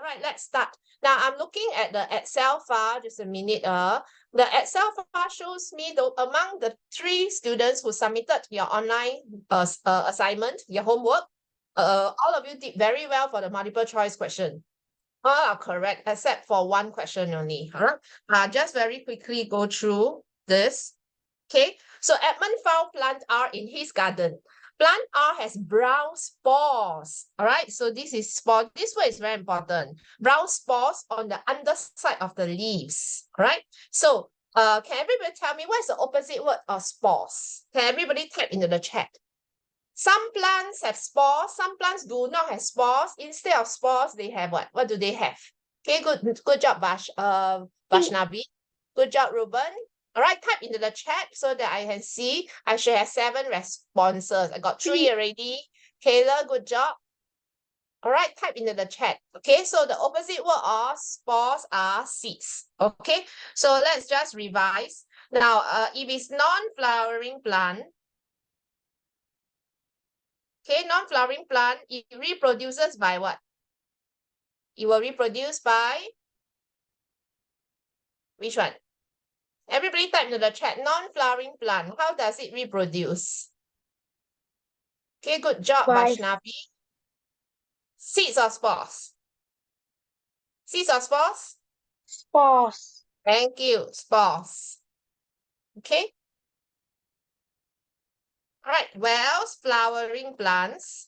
right, let's start. Now I'm looking at the Excel file, just a minute. The Excel file shows me among the 3 students who submitted your online assignment, your homework, all of you did very well for the multiple choice question. All are correct except for one question only. Just very quickly go through this. Okay, so Edmund found plant R in his garden. Plant R has brown spores. All right, so this is spore. This word is very important. Brown spores on the underside of the leaves. All right, so can everybody tell me what is the opposite word of spores? Can everybody type into the chat? Some plants have spores, some plants do not have spores. Instead of spores, they have what? What do they have? Okay, good job, Vaishnavi. Good job, Ruben. All right, type into the chat so that I can see. I should have 7 responses. I got 3 already. Kayla, good job. All right, type into the chat. Okay, so the opposite word of spores are seeds. Okay, so let's just revise. Now, if it's non-flowering plant, okay, non-flowering plant, it reproduces by what? It will reproduce by which one? Everybody type into the chat. Non-flowering plant, how does it reproduce? Okay, good job, Vaishnavi. Seeds or spores? Seeds or spores? Spores. Thank you, spores. Okay. All right, well, flowering plants.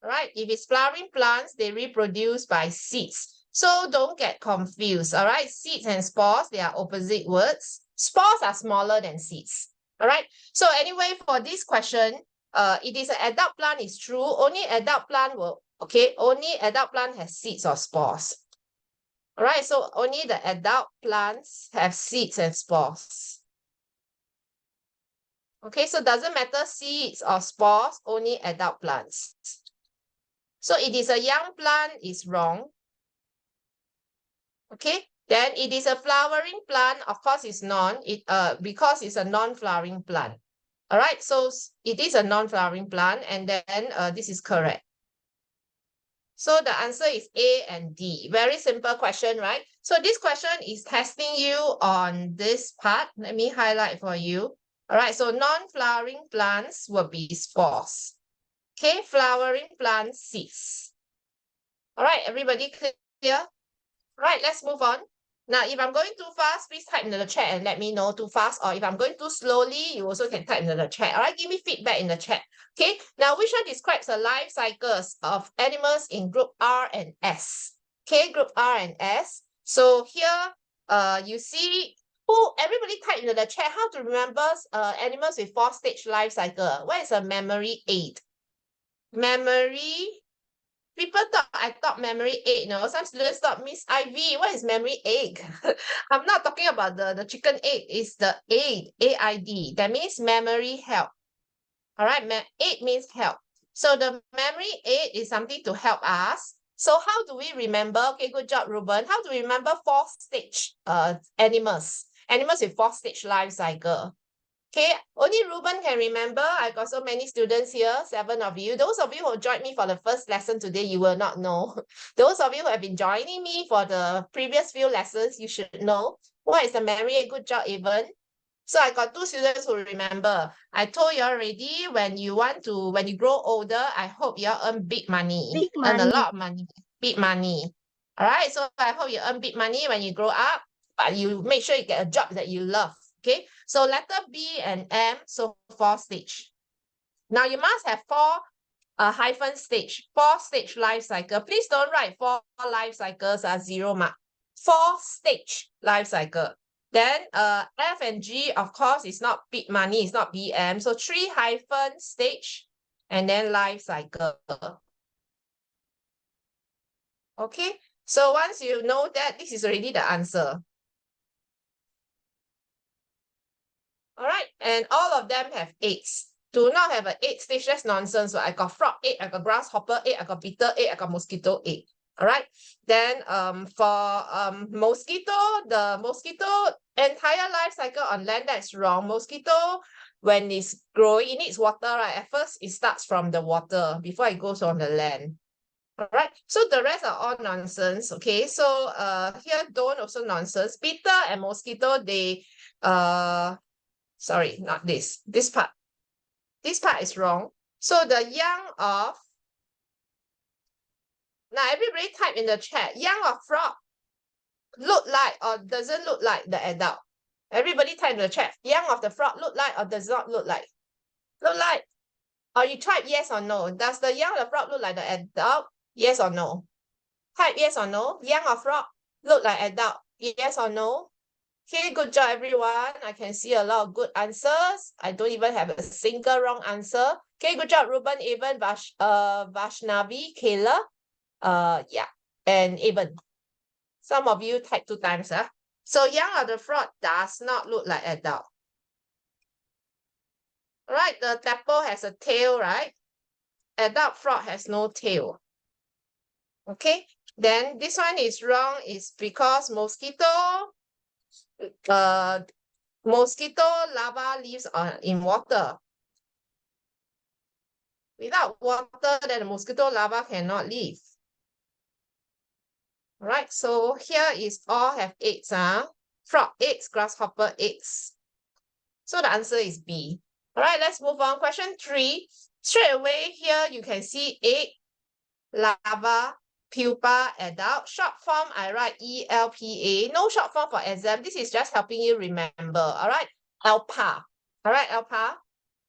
All right, if it's flowering plants, they reproduce by seeds. So don't get confused, all right? Seeds and spores, they are opposite words. Spores are smaller than seeds, all right? So anyway, for this question, it is an adult plant is true. Only adult plant only adult plant has seeds or spores. All right, so only the adult plants have seeds and spores. Okay, so doesn't matter seeds or spores, only adult plants. So it is a young plant is wrong. Okay, then it is a flowering plant. Of course, it's because it's a non-flowering plant. All right, so it is a non-flowering plant, and then this is correct. So the answer is A and D. Very simple question, right? So this question is testing you on this part. Let me highlight for you. All right, so non-flowering plants will be spores. Okay, flowering plants, seeds. All right, everybody clear? Right, let's move on. Now, if I'm going too fast, please type into the chat and let me know too fast. Or if I'm going too slowly, you also can type into the chat. All right, give me feedback in the chat. Okay, now which one describes the life cycles of animals in group R and S? Okay, group R and S. So here, you see everybody type into the chat how to remember animals with 4-stage life cycle. What is a memory aid? Memory. People thought I thought memory aid. No, some students thought Miss Ivy, what is memory egg? I'm not talking about the chicken egg. It's the aid, A-I-D. That means memory help. All right, aid means help. So the memory aid is something to help us. So how do we remember? Okay, good job, Ruben. How do we remember 4-stage animals? Animals with 4-stage life cycle. Okay, only Ruben can remember. I got so many students here, 7 of you. Those of you who joined me for the first lesson today, you will not know. Those of you who have been joining me for the previous few lessons, you should know. What is the memory? Good job, Evan. So I got 2 students who remember. I told you already, when you grow older, I hope you earn big money. Earn a lot of money. Big money. All right, so I hope you earn big money when you grow up, but you make sure you get a job that you love. Okay, so letter B and M, so 4-stage. Now you must have 4 hyphen stage, 4-stage life cycle. Please don't write 4 life cycles are 0 mark. 4-stage life cycle. Then F and G, of course, is not big money, it's not BM. So 3 hyphen stage and then life cycle. Okay, so once you know that, this is already the answer. All right, and all of them have eggs. Do not have an 8-stage, that's nonsense. So I got frog egg, I got grasshopper egg, I got beetle egg, I got mosquito egg. All right, then for mosquito, the mosquito entire life cycle on land, that's wrong. Mosquito, when it's growing, it needs water, right? At first, it starts from the water before it goes on the land. All right, so the rest are all nonsense. Okay, so here don't also nonsense. Beetle and mosquito, they sorry, not this. This part is wrong. So the young of, now everybody type in the chat, young of frog look like or doesn't look like the adult. Everybody type in the chat, young of the frog look like or does not look like? Look like. Or you type yes or no. Does the young of the frog look like the adult? Yes or no? Type yes or no. Young of frog look like adult. Yes or no? Okay, good job, everyone. I can see a lot of good answers. I don't even have a single wrong answer. Okay, good job, Ruben, Evan, Vashnavi, Kayla, yeah, and Evan. Some of you type 2 times, huh? So young of the frog does not look like adult. All right, the tadpole has a tail, right? Adult frog has no tail. Okay, then this one is wrong is because mosquito larva lives in water. Without water, then the mosquito larva cannot live. All right, so here is all have eggs, frog eggs, grasshopper eggs. So the answer is B. All right, let's move on. Question 3. Straight away here, you can see egg, larva, pupa, adult. Short form, I write ELPA. No short form for exam. This is just helping you remember. All right, alpa. All right, alpa.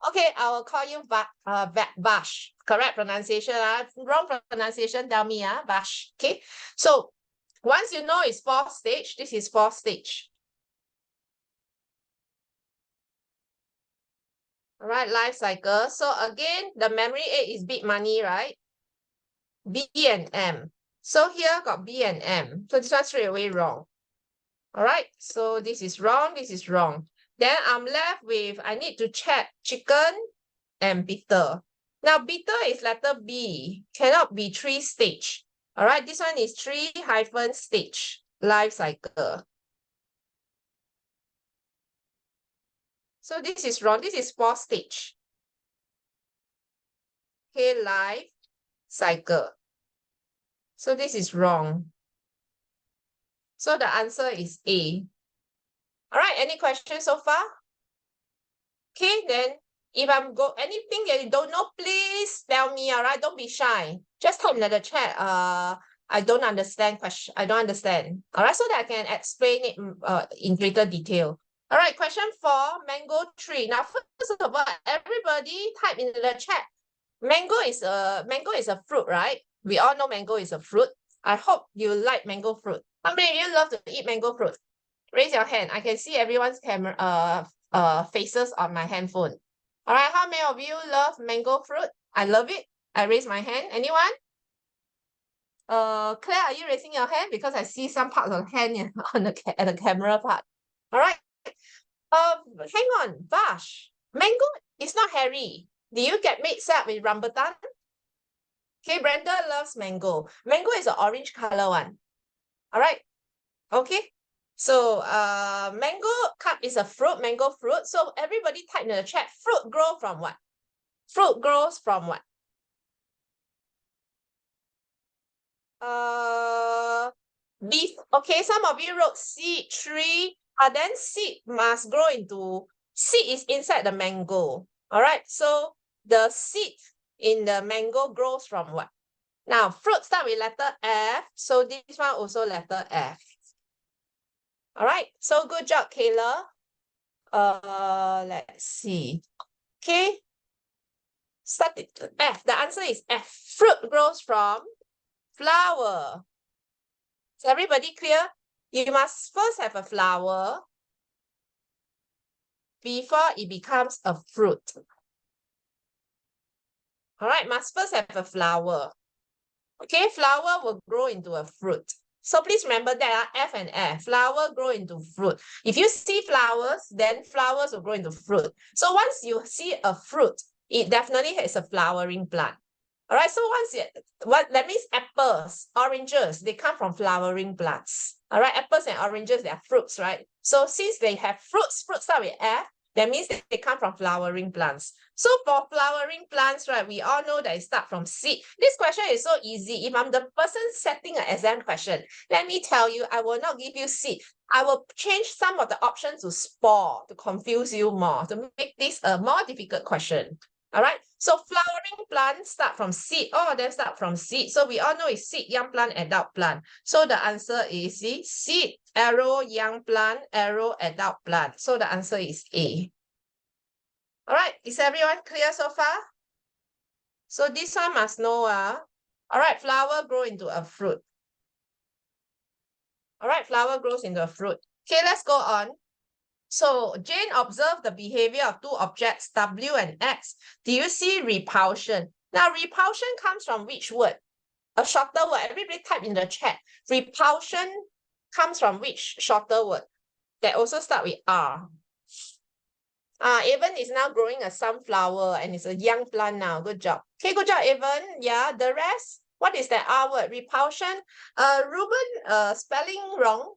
Okay, I will call you Vash. Correct pronunciation. Wrong pronunciation, tell me. Vash. Okay, so once you know it's 4th stage, this is 4th stage. All right, life cycle. So again, the memory aid is big money, right? B and M. So here got B and M. So this one straight away wrong. All right, so this is wrong, this is wrong. Then I'm left with, I need to check chicken and beetle. Now beetle is letter B, cannot be 3 stage. All right, this one is 3 - stage, life cycle. So this is wrong, this is 4 stage. Okay, life cycle. So this is wrong. So the answer is A. All right, any questions so far? Okay, then if I'm anything that you don't know, please tell me, all right? Don't be shy. Just type in the chat, I don't understand question. I don't understand. All right, so that I can explain it in greater detail. All right, question 4, mango tree. Now, first of all, everybody type in the chat. Mango is a fruit, right? We all know mango is a fruit. I hope you like mango fruit. How many of you love to eat mango fruit? Raise your hand. I can see everyone's camera faces on my handphone. All right, how many of you love mango fruit? I love it. I raise my hand. Anyone? Claire, are you raising your hand? Because I see some parts of the hand at the camera part. All right. Hang on, Vash. Mango is not hairy. Do you get mixed up with rambutan? Okay, Brenda loves mango. Mango is an orange color one. All right. Okay. So mango cup is a fruit, mango fruit. So everybody type in the chat, fruit grow from what? Fruit grows from what? Beef. Okay, some of you wrote seed, tree, then seed must grow into, seed is inside the mango. All right, so the seed in the mango grows from what? Now, fruit start with letter F, so this one also letter F. All right, so good job, Kayla. Let's see. Okay, start with F. The answer is F. Fruit grows from flower. Is everybody clear? You must first have a flower before it becomes a fruit. All right, must first have a flower. Okay, flower will grow into a fruit. So please remember that F and F, flower grow into fruit. If you see flowers, then flowers will grow into fruit. So once you see a fruit, it definitely is a flowering plant. All right, so that means apples, oranges, they come from flowering plants. All right, apples and oranges, they are fruits, right? So since they have fruits start with F, that means they come from flowering plants. So for flowering plants, right, we all know that it starts from seed. This question is so easy. If I'm the person setting an exam question, let me tell you, I will not give you seed. I will change some of the options to spore to confuse you more, to make this a more difficult question. All right, so flowering plants start from seed. All of them start from seed. So we all know it's seed, young plant, adult plant. So the answer is seed, arrow, young plant, arrow, adult plant. So the answer is A. All right, is everyone clear so far? So this one must know. All right, flower grow into a fruit. All right, flower grows into a fruit. Okay, let's go on. So Jane observed the behavior of two objects, W and X. Do you see repulsion? Now, repulsion comes from which word? A shorter word. Everybody type in the chat. Repulsion comes from which shorter word? That also start with R. Evan is now growing a sunflower and it's a young plant now. Good job. Okay, good job, Evan. Yeah, the rest. What is that R word? Repulsion. Ruben, spelling wrong.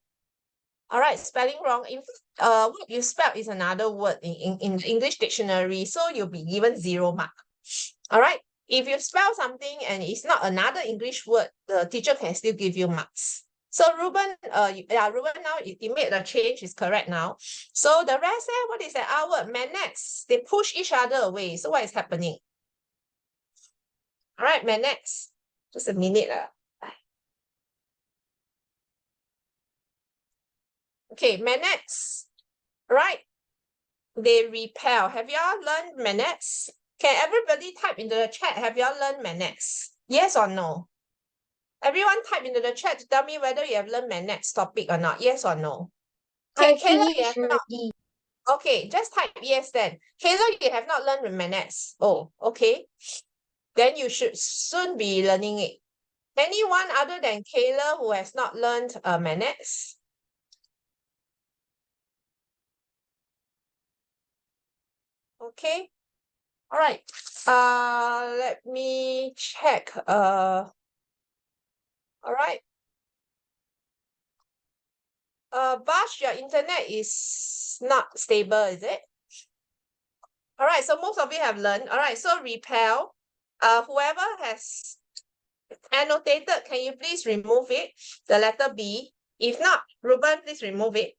All right, spelling wrong. In what you spelled is another word in the English dictionary, so you'll be given 0 mark. All right, if you spell something and it's not another English word, the teacher can still give you marks. So Ruben, Ruben now you made the change, is correct now. So the rest, what is that R word? Magnets, they push each other away. So what is happening? All right, magnets. Just a minute. Okay, magnets, right? They repel. Have y'all learned magnets? Can everybody type into the chat? Have y'all learned magnets? Yes or no? Everyone type into the chat to tell me whether you have learned magnets topic or not. Yes or no? Okay, Kayla, you have not. Okay, just type yes then. Kayla, you have not learned magnets. Oh, okay. Then you should soon be learning it. Anyone other than Kayla who has not learned magnets? Okay. All right. Let me check. All right. Vash, your internet is not stable, is it? All right, so most of you have learned. All right, so repel. Whoever has annotated, can you please remove it? The letter B. If not, Ruben, please remove it.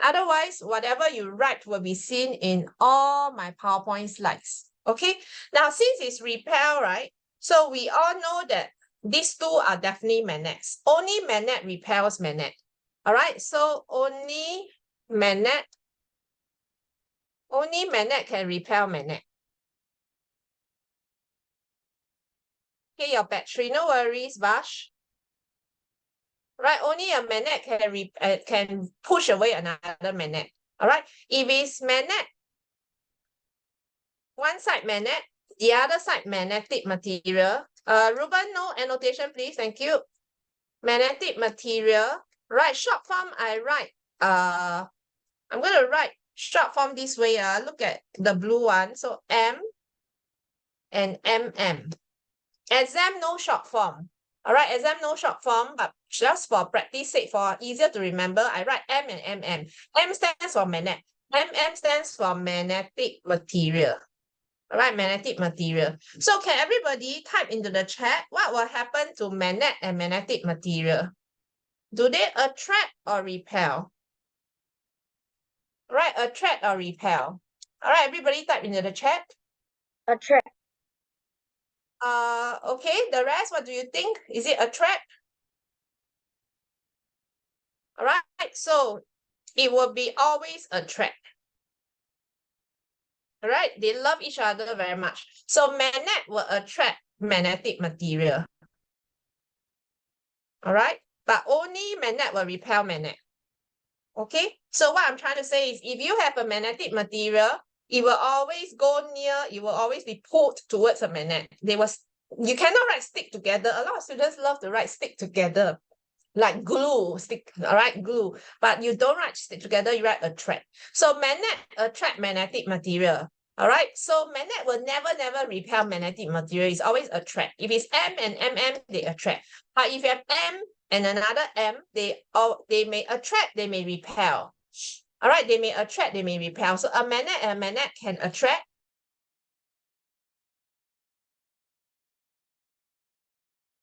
Otherwise, whatever you write will be seen in all my PowerPoint slides. Okay, now since it's repel, right? So we all know that these two are definitely magnets. Only magnet repels magnet. All right, so only magnet can repel magnet. Okay, your battery, no worries, Vash. Right, only a magnet can push away another magnet. All right, if it's magnet, one side magnet, the other side magnetic material. Ruben, no annotation, please. Thank you. Magnetic material. Right, short form, I write. I'm going to write short form this way. Look at the blue one. So M and MM. Exam, no short form. All right, exam, no short form, but just for practice sake, for easier to remember, I write M and MM. M stands for magnet. MM stands for magnetic material. All right, magnetic material. So can everybody type into the chat what will happen to magnet and magnetic material? Do they attract or repel? All right, attract or repel? All right, everybody type into the chat. Attract. Okay, the rest, what do you think? Is it attract? All right, so it will be always attract. All right, they love each other very much. So magnet will attract magnetic material. All right, but only magnet will repel magnet. Okay, so what I'm trying to say is if you have a magnetic material, it will always go near, it will always be pulled towards a magnet. You cannot write stick together. A lot of students love to write stick together, like glue, stick, all right, glue. But you don't write stick together, you write attract. So magnet attract magnetic material. All right, so magnet will never repel magnetic material. It's always attract. If it's M and MM, they attract. But if you have M and another M, they may attract, they may repel. All right, they may attract, they may repel. So a magnet and a magnet can attract